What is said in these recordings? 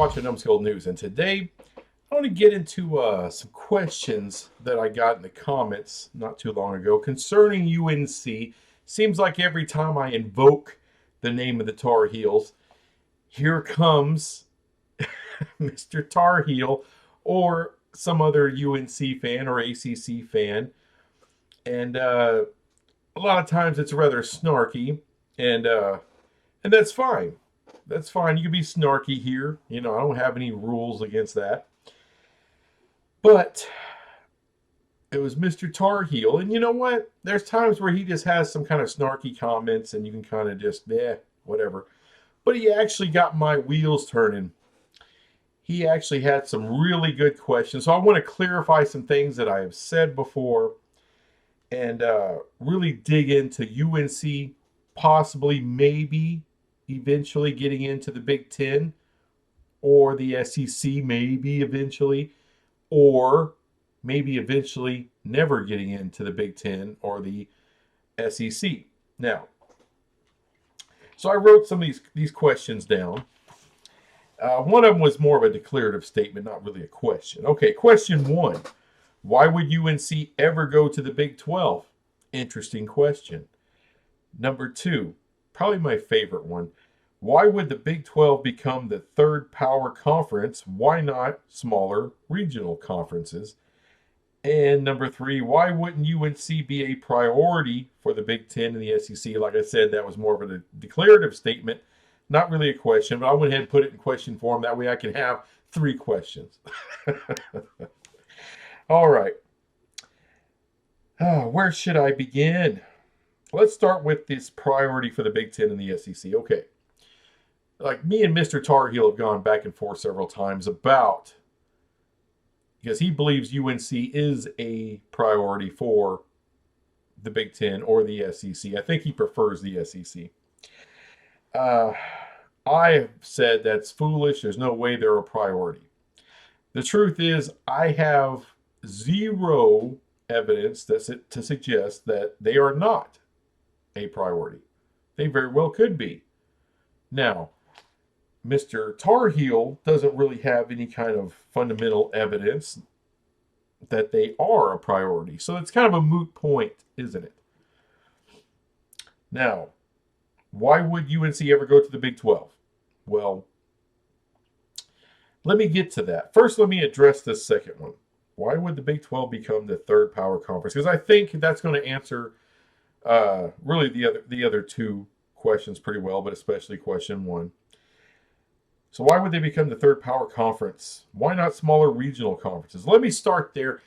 watching Numbskull News, and today I want to get into some questions that I got in the comments not too long ago concerning UNC. Seems like every time I invoke the name of the Tar Heels, here comes Mr. Tar Heel or some other UNC fan or ACC fan, and a lot of times it's rather snarky, and that's fine. That's fine. You can be snarky here. I don't have any rules against that. But it was Mr. Tar Heel. And you know what? There's times where he just has some kind of snarky comments and you can kind of just, whatever. But he actually got my wheels turning. He actually had some really good questions. So I want to clarify some things that I have said before and really dig into UNC possibly, maybe, eventually getting into the Big 10 or the SEC, maybe eventually, or maybe eventually never getting into the Big 10 or the SEC. Now, so I wrote some of these questions down. One of them was more of a declarative statement, not really a question. Okay, question one. Why would UNC ever go to the Big 12? Interesting question. Number two, probably my favorite one. Why would the Big 12 become the third power conference? Why not smaller regional conferences? And number three, why wouldn't UNC be a priority for the Big 10 and the SEC? Like I said, that was more of a declarative statement, not really a question, but I went ahead and put it in question form. That way I can have three questions. All right. Where should I begin? Let's start with this priority for the Big 10 and the SEC. Okay. Like me and Mr. Tar Heel have gone back and forth several times about, because he believes UNC is a priority for the Big 10 or the SEC. I think he prefers the SEC. I have said that's foolish. There's no way they're a priority. The truth is, I have zero evidence to suggest that they are not a priority. They very well could be. Now, Mr. Tar Heel doesn't really have any kind of fundamental evidence that they are a priority. So it's kind of a moot point, isn't it? Now, why would UNC ever go to the Big 12? Well, let me get to that. First, let me address this second one. Why would the Big 12 become the third power conference? Because I think that's going to answer really the other two questions pretty well, but especially question one. So why would they become the third power conference? Why not smaller regional conferences? Let me start there.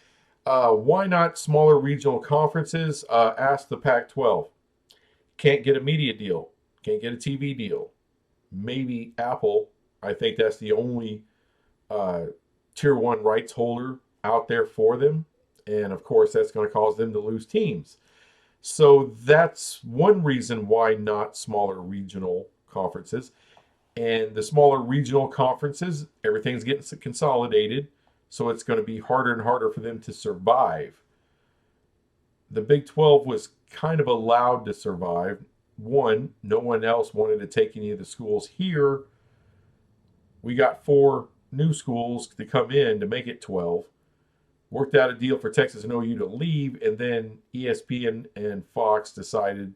Why not smaller regional conferences? Ask the Pac-12. Can't get a media deal. Can't get a TV deal. Maybe Apple. I think that's the only tier one rights holder out there for them. And of course, that's going to cause them to lose teams. So that's one reason why not smaller regional conferences. And the smaller regional conferences, everything's getting consolidated, so it's going to be harder and harder for them to survive. The Big 12 was kind of allowed to survive. One, no one else wanted to take any of the schools here. We got 4 new schools to come in to make it 12. Worked out a deal for Texas and OU to leave, and then ESPN and Fox decided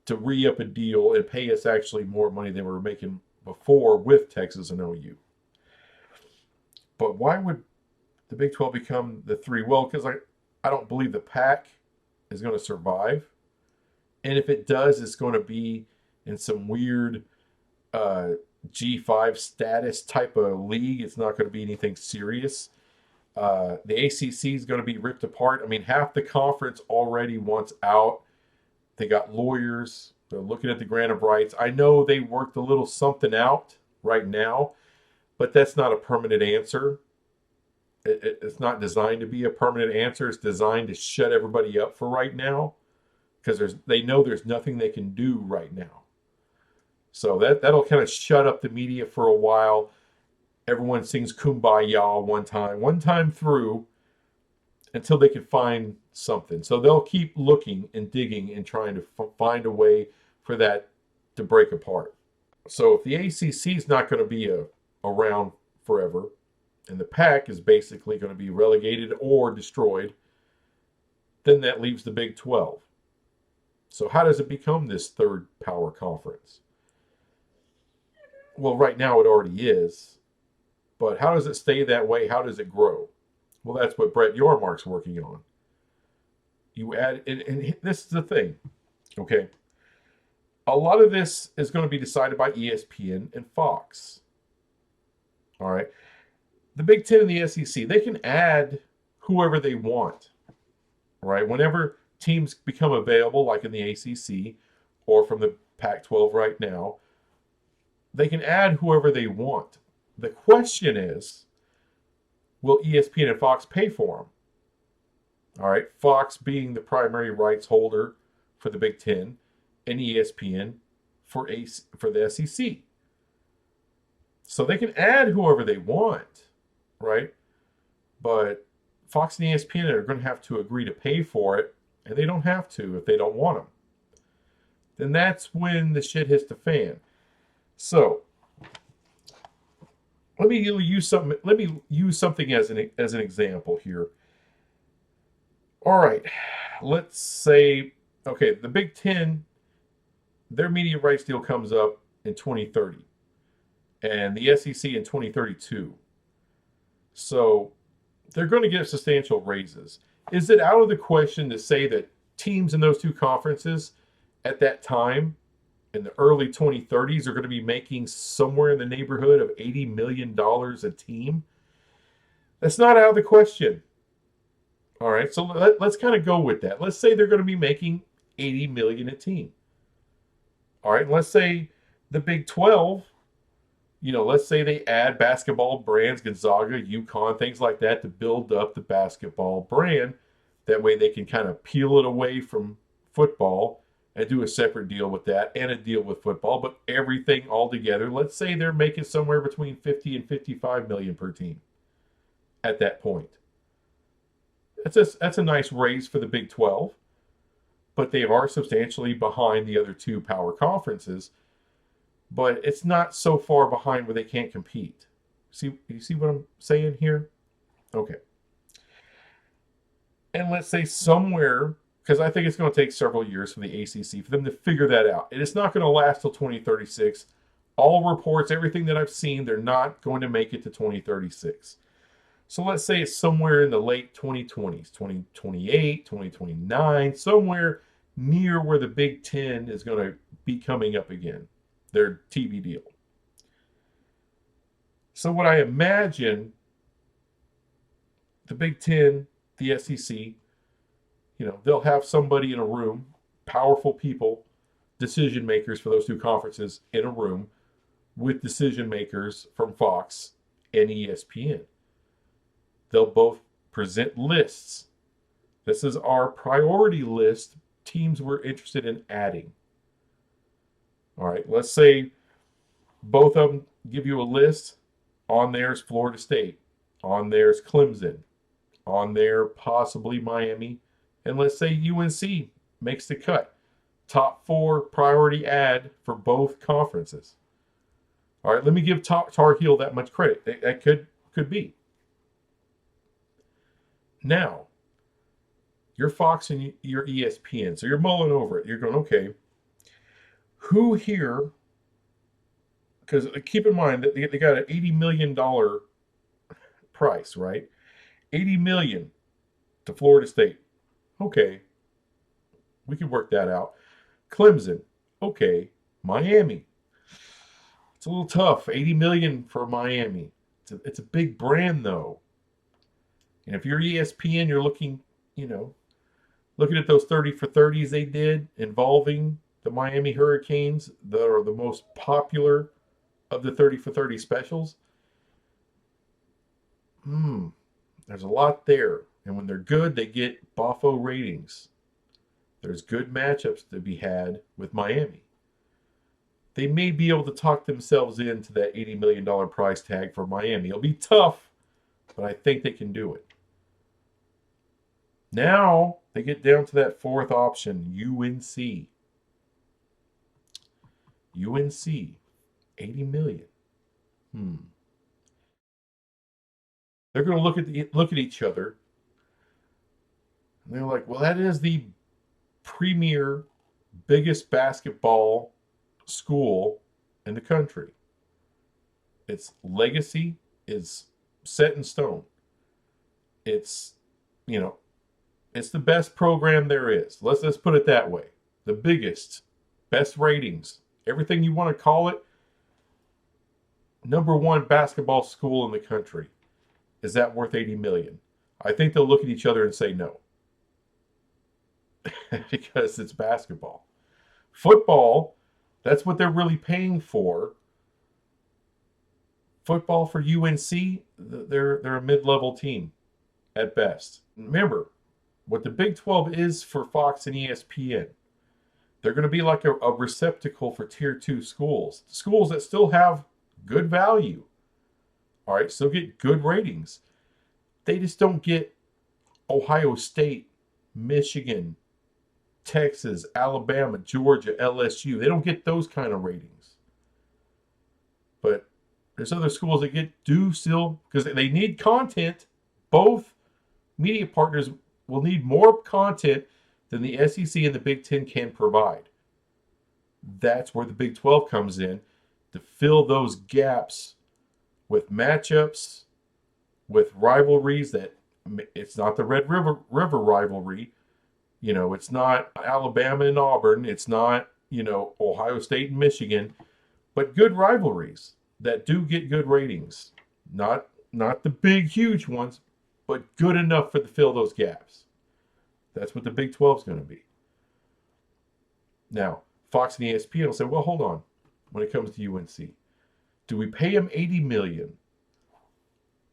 to re-up a deal and pay us actually more money than we were making before with Texas and OU. But why would the Big 12 become the 3? Well, because I don't believe the Pac is going to survive. And if it does, it's going to be in some weird G5 status type of league. It's not going to be anything serious. The ACC is going to be ripped apart. I mean, half the conference already wants out. They got lawyers. They're looking at the grant of rights. I know they worked a little something out right now, but that's not a permanent answer. It's not designed to be a permanent answer. It's designed to shut everybody up for right now because they know there's nothing they can do right now. So that'll kind of shut up the media for a while. Everyone sings Kumbaya one time through until they can find something. So they'll keep looking and digging and trying to find a way for that to break apart. So if the ACC is not going to be around forever, and the Pac is basically going to be relegated or destroyed, then that leaves the Big 12. So how does it become this third power conference? Well, right now it already is, but how does it stay that way? How does it grow? Well, that's what Brett Yormark's working on. You add, and this is the thing, okay? A lot of this is going to be decided by ESPN and Fox. All right. The Big 10 and the SEC, they can add whoever they want, right? Whenever teams become available, like in the ACC or from the Pac 12 right now, they can add whoever they want. The question is, will ESPN and Fox pay for them? All right. Fox being the primary rights holder for the Big 10 and ESPN for the SEC. So they can add whoever they want, right? But Fox and ESPN are going to have to agree to pay for it, and they don't have to if they don't want them. Then that's when the shit hits the fan. So let me use something. Let me use something as an example here. All right, let's say, okay, the Big 10, their media rights deal comes up in 2030, and the SEC in 2032. So they're going to get substantial raises. Is it out of the question to say that teams in those two conferences at that time, in the early 2030s, are going to be making somewhere in the neighborhood of $80 million a team? That's not out of the question. All right, so let's kind of go with that. Let's say they're going to be making $80 million a team. All right, let's say the Big 12, let's say they add basketball brands, Gonzaga, UConn, things like that to build up the basketball brand. That way they can kind of peel it away from football and do a separate deal with that and a deal with football. But everything all together, let's say they're making somewhere between 50 and 55 million per team at that point. That's a nice raise for the Big 12, but they are substantially behind the other two power conferences. But it's not so far behind where they can't compete. You see what I'm saying here? Okay. And let's say somewhere, because I think it's going to take several years for the ACC for them to figure that out. And it's not going to last till 2036. All reports, everything that I've seen, they're not going to make it to 2036. So let's say it's somewhere in the late 2020s, 2028, 2029, somewhere near where the Big 10 is going to be coming up again, their TV deal. So what I imagine, the Big 10, the SEC, they'll have somebody in a room, powerful people, decision makers for those two conferences in a room with decision makers from Fox and ESPN. They'll both present lists. This is our priority list, teams we're interested in adding. All right, let's say both of them give you a list. On there's Florida State. On there's Clemson. On there, possibly Miami. And let's say UNC makes the cut. Top 4 priority add for both conferences. All right, let me give Tar Heel that much credit. That could be. Now, you're Fox and you're ESPN, so you're mulling over it. You're going, okay, who here, because keep in mind that they got an $80 million price, right? $80 million to Florida State. Okay, we can work that out. Clemson. Okay, Miami. It's a little tough. $80 million for Miami. It's a big brand though. And if you're ESPN, you're looking at those 30 for 30s they did involving the Miami Hurricanes that are the most popular of the 30 for 30 specials. There's a lot there. And when they're good, they get boffo ratings. There's good matchups to be had with Miami. They may be able to talk themselves into that $80 million price tag for Miami. It'll be tough, but I think they can do it. Now they get down to that fourth option, UNC. UNC, $80 million. They're going to look at each other, and they're like, well, that is the premier, biggest basketball school in the country. Its legacy is set in stone. It's, you know, it's the best program there is. Let's put it that way. The biggest, best ratings, everything you want to call it. Number one basketball school in the country. Is that worth $80 million? I think they'll look at each other and say no. Because it's basketball. Football, that's what they're really paying for. Football for UNC, they're a mid-level team at best. Remember, what the Big 12 is for Fox and ESPN. They're going to be like a receptacle for Tier 2 schools. Schools that still have good value. All right, still get good ratings. They just don't get Ohio State, Michigan, Texas, Alabama, Georgia, LSU. They don't get those kind of ratings. But there's other schools that do still, because they need content. Both media partners will need more content than the SEC and the Big 10 can provide. That's where the Big 12 comes in to fill those gaps with matchups, with rivalries that it's not the Red River rivalry. You know, it's not Alabama and Auburn. It's not, Ohio State and Michigan, but good rivalries that do get good ratings. Not the big, huge ones, but good enough to fill those gaps. That's what the Big 12 is going to be. Now, Fox and ESPN will say, well, hold on. When it comes to UNC, do we pay them $80 million?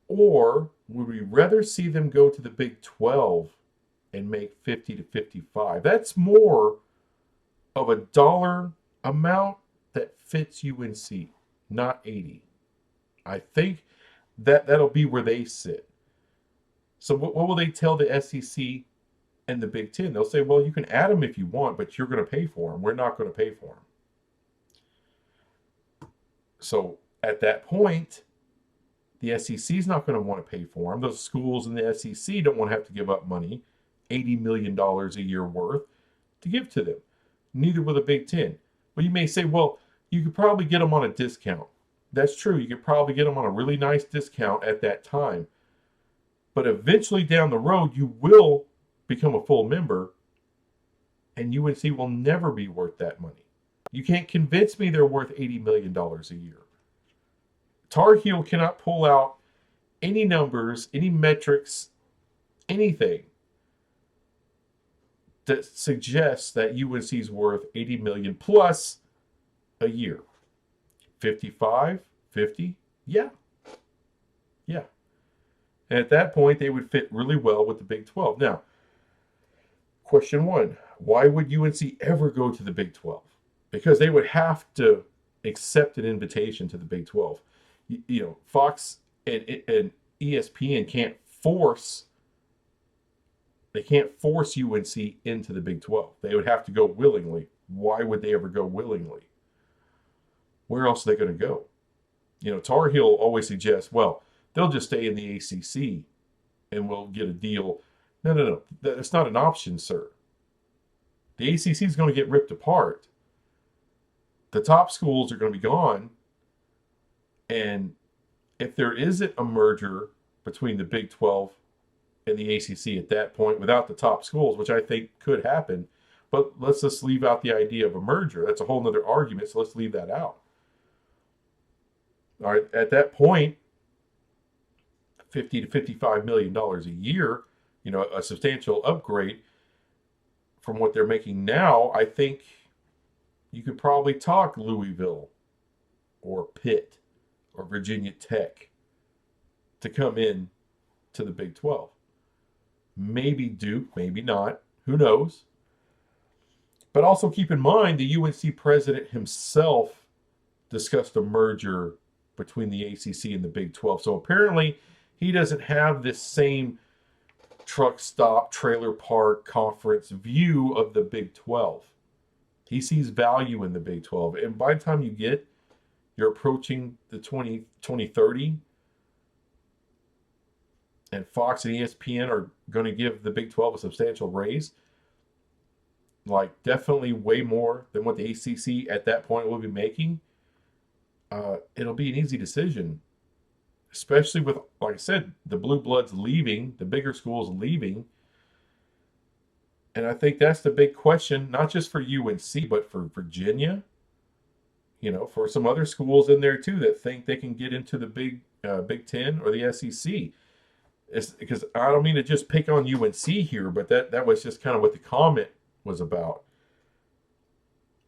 Or would we rather see them go to the Big 12 and make 50 to 55? That's more of a dollar amount that fits UNC, not 80. I think that'll be where they sit. So what will they tell the SEC and the Big 10? They'll say, well, you can add them if you want, but you're going to pay for them. We're not going to pay for them. So at that point, the SEC is not going to want to pay for them. Those schools in the SEC don't want to have to give up money, $80 million a year worth, to give to them. Neither will the Big 10. Well, you may say, well, you could probably get them on a discount. That's true. You could probably get them on a really nice discount at that time. But eventually down the road, you will become a full member, and UNC will never be worth that money. You can't convince me they're worth $80 million a year. Tar Heel cannot pull out any numbers, any metrics, anything that suggests that UNC is worth $80 million plus a year. 55, 50, yeah. And at that point, they would fit really well with the Big 12. Now, question one, why would UNC ever go to the Big 12? Because they would have to accept an invitation to the Big 12. Fox and ESPN can't force UNC into the Big 12. They would have to go willingly. Why would they ever go willingly? Where else are they going to go? Tar Heel always suggests, well, they'll just stay in the ACC and we'll get a deal. No. That's not an option, sir. The ACC is going to get ripped apart. The top schools are going to be gone. And if there isn't a merger between the Big 12 and the ACC at that point without the top schools, which I think could happen, but let's just leave out the idea of a merger. That's a whole nother argument, so let's leave that out. All right, at that point, $50 to $55 million a year, a substantial upgrade from what they're making now. I think you could probably talk Louisville or Pitt or Virginia Tech to come in to the Big 12. Maybe Duke, maybe not. Who knows? But also keep in mind the UNC president himself discussed a merger between the ACC and the Big 12. So apparently he doesn't have this same truck stop, trailer park conference view of the Big 12. He sees value in the Big 12. And by the time you're approaching the 2030, and Fox and ESPN are going to give the Big 12 a substantial raise, like definitely way more than what the ACC at that point will be making, it'll be an easy decision, especially with, like I said, the blue bloods leaving, the bigger schools leaving. And I think that's the big question, not just for UNC, but for Virginia, for some other schools in there too that think they can get into the Big 10 or the SEC. It's because I don't mean to just pick on UNC here, but that was just kind of what the comment was about.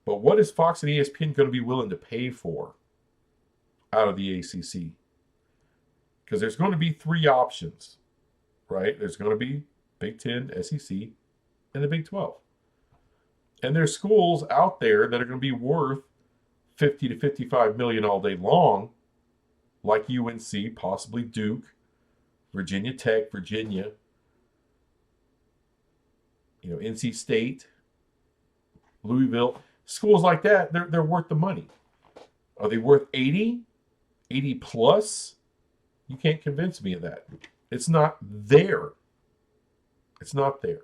But what is Fox and ESPN going to be willing to pay for out of the ACC? Because there's going to be three options, right? There's going to be Big 10, SEC, and the Big 12. And there's schools out there that are going to be worth 50 to 55 million all day long, like UNC, possibly Duke, Virginia Tech, Virginia, NC State, Louisville. Schools like that, they're worth the money. Are they worth 80 plus? You can't convince me of that. It's not there. It's not there.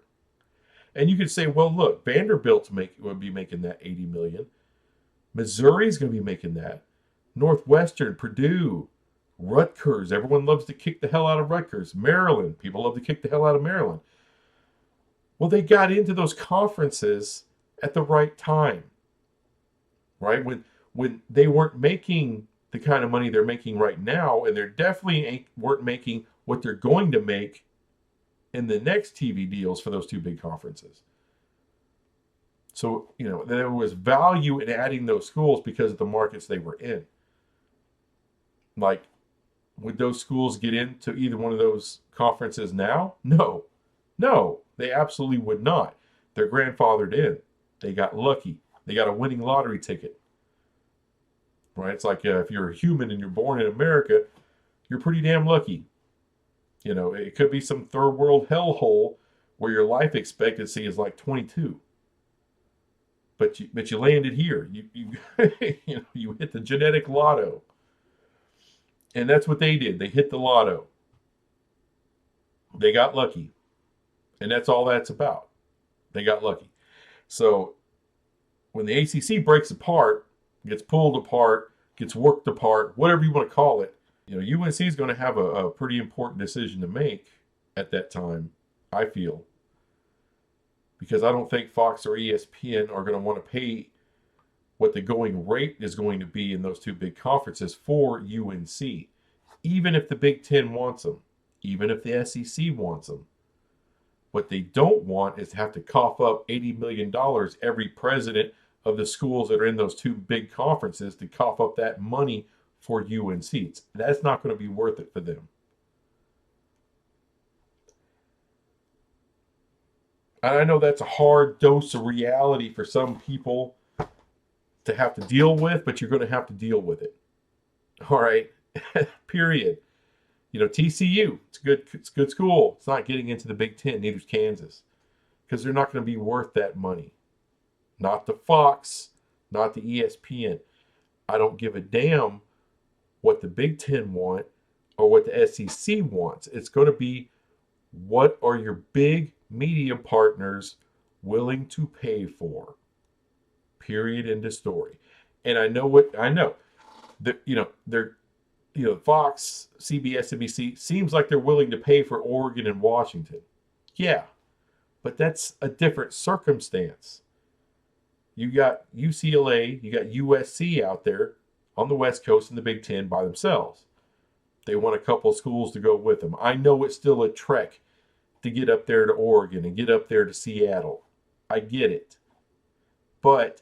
And you could say, well, look, Vanderbilt would be making that 80 million. Missouri's going to be making that. Northwestern, Purdue, Rutgers. Everyone loves to kick the hell out of Rutgers. Maryland. People love to kick the hell out of Maryland. Well, they got into those conferences at the right time, right? When they weren't making the kind of money they're making right now, and they're definitely weren't making what they're going to make in the next TV deals for those two big conferences. So, there was value in adding those schools because of the markets they were in. Like, would those schools get into either one of those conferences now? No, they absolutely would not. They're grandfathered in. They got lucky. They got a winning lottery ticket. Right? It's like if you're a human and you're born in America, you're pretty damn lucky. It could be some third world hellhole where your life expectancy is like 22. But you landed here. You you hit the genetic lotto. And that's what they did. They hit the lotto. They got lucky. And that's all that's about. They got lucky. So when the ACC breaks apart, gets pulled apart, gets worked apart, whatever you want to call it, UNC is going to have a pretty important decision to make at that time, I feel. Because I don't think Fox or ESPN are going to want to pay what the going rate is going to be in those two big conferences for UNC. Even if the Big 10 wants them. Even if the SEC wants them. What they don't want is to have to cough up $80 million every president of the schools that are in those two big conferences to cough up that money for UNC. That's not going to be worth it for them. And I know that's a hard dose of reality for some people to have to deal with, but you're going to have to deal with it. All right. Period. TCU, it's a good school. It's not getting into the Big 10, neither's Kansas. Because they're not going to be worth that money. Not the Fox, not the ESPN. I don't give a damn what the Big 10 want or what the SEC wants. It's going to be, what are your big media partners willing to pay for? Period. End of story. And I know. They're Fox, CBS, NBC seems like they're willing to pay for Oregon and Washington. Yeah, but that's a different circumstance. You got UCLA, you got USC out there on the West Coast in the Big 10 by themselves. They want a couple of schools to go with them. I know it's still a trek to get up there to Oregon and get up there to Seattle. I get it. But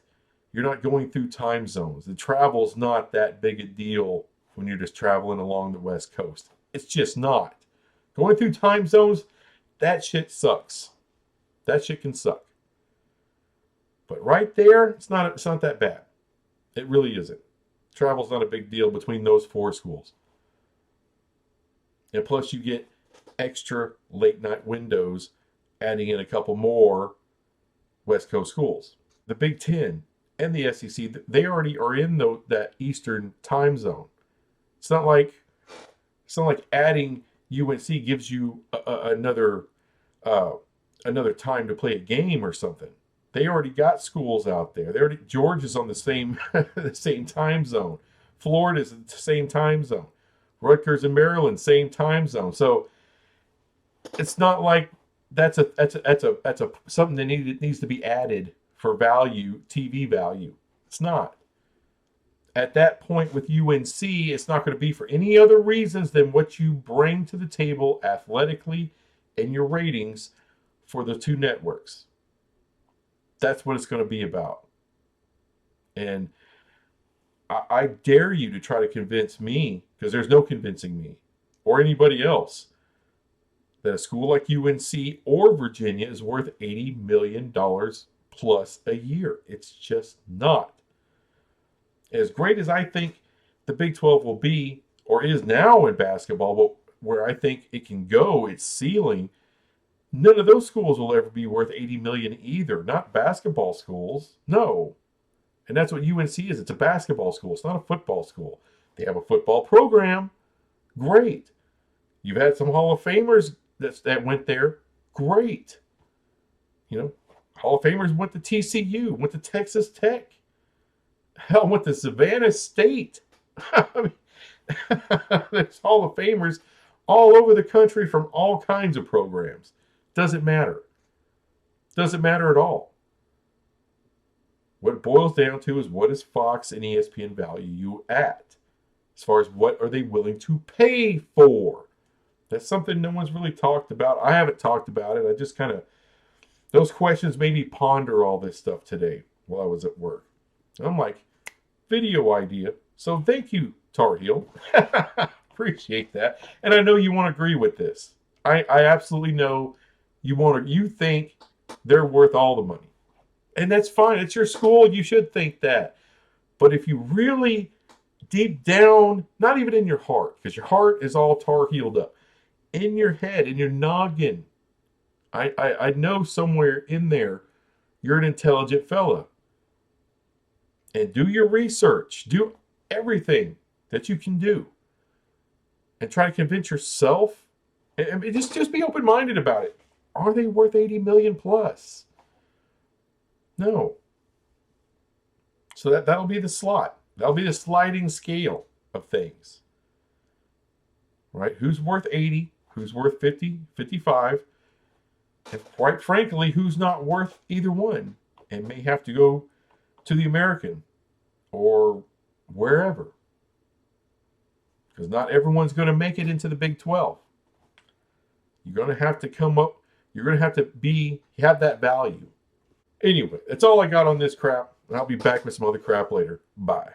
you're not going through time zones. The travel's not that big a deal when you're just traveling along the West Coast. It's just not. Going through time zones, that shit sucks. That shit can suck. But right there, it's not that bad. It really isn't. Travel's not a big deal between those four schools. And plus you get extra late night windows, adding in a couple more West Coast schools. The Big 10 and the SEC, they already are in that Eastern time zone. It's not like adding UNC gives you uh, another time to play a game or something. They already got schools out there. Georgia's on the same the same time zone. Florida's the same time zone. Rutgers and Maryland, same time zone. So it's not like that's a something that needs to be added for value, TV value. It's not. At that point with UNC, it's not going to be for any other reasons than what you bring to the table athletically and your ratings for the two networks. That's what it's going to be about. And I dare you to try to convince me, because there's no convincing me or anybody else, that a school like UNC or Virginia is worth $80 million plus a year. It's just not. As great as I think the Big 12 will be, or is now in basketball, but where I think it can go, its ceiling, none of those schools will ever be worth $80 million either. Not basketball schools. No. And that's what UNC is. It's a basketball school. It's not a football school. They have a football program. Great. You've had some Hall of Famers that went there. Great. Hall of Famers went to TCU, went to Texas Tech. Hell, went to Savannah State. I mean, there's Hall of Famers all over the country from all kinds of programs. Doesn't matter. Doesn't matter at all. What it boils down to is, what is Fox and ESPN value you at? As far as what are they willing to pay for? That's something no one's really talked about. I haven't talked about it. I just kind of, those questions made me ponder all this stuff today while I was at work. I'm like, video idea. So thank you, Tar Heel. Appreciate that. And I know you won't agree with this. I absolutely know you think they're worth all the money. And that's fine. It's your school. You should think that. But if you really deep down, not even in your heart, because your heart is all Tar Heeled up, in your head, in your noggin, I know somewhere in there you're an intelligent fella. And do your research. Do everything that you can do. And try to convince yourself. And just be open-minded about it. Are they worth 80 million plus? No. So that'll be the slot. That'll be the sliding scale of things. Right? Who's worth 80? Who's worth 50, 55? And quite frankly, who's not worth either one and may have to go to the American or wherever. Because not everyone's going to make it into the Big 12. You're going to have to come up, you're going to have to have that value. Anyway, that's all I got on this crap. And I'll be back with some other crap later. Bye.